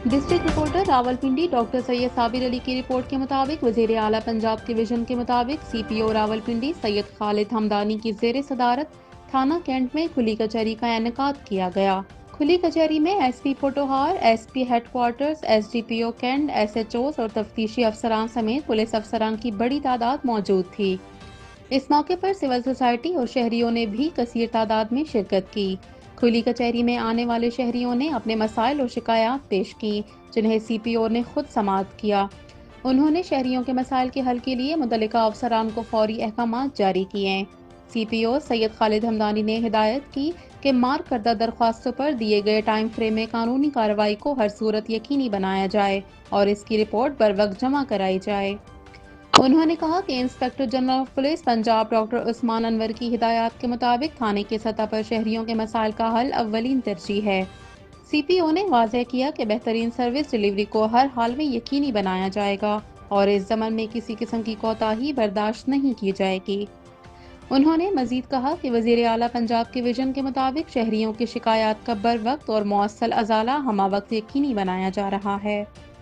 District reporter Rawalpindi doctor سید صابر علی کی report کے مطابق وزیر اعلیٰ پنجاب کے ویژن کے مطابق سی پی او راولپنڈی سید خالد ہمدانی کی زیر صدارت تھانہ کینٹ میں کھلی کچہری کا انعقاد کیا گیا۔ کھلی کچہری میں S P Potohar, S P headquarters, S D P O cantt, S H Os اور تفتیشی افسران سمیت پولیس افسران کی بڑی تعداد موجود تھی۔ اس موقع پر سول سوسائٹی اور شہریوں نے بھی کثیر تعداد میں شرکت کی۔ کھلی کچہری میں آنے والے شہریوں نے اپنے مسائل اور شکایات پیش کی، جنہیں سی پی او نے خود سماعت کیا۔ انہوں نے شہریوں کے مسائل کے حل کے لیے متعلقہ افسران کو فوری احکامات جاری کیے۔ سی پی او سید خالد ہمدانی نے ہدایت کی کہ مارک کردہ درخواستوں پر دیے گئے ٹائم فریم میں قانونی کارروائی کو ہر صورت یقینی بنایا جائے اور اس کی رپورٹ بروقت جمع کرائی جائے۔ انہوں نے کہا کہ inspector general of police Punjab doctor Usman Anwar کی ہدایات کے مطابق تھانے کی سطح پر شہریوں کے مسائل کا حل اولین ترجیح ہے۔ سی پی او نے واضح کیا کہ بہترین سروس ڈیلیوری کو ہر حال میں یقینی بنایا جائے گا اور اس ضمن میں کسی قسم کی کوتاہی برداشت نہیں کی جائے گی۔ انہوں نے مزید کہا کہ وزیر اعلیٰ پنجاب کے ویژن کے مطابق شہریوں کی شکایات کا بروقت اور مؤصل ازالہ ہمہ وقت یقینی بنایا جا رہا ہے۔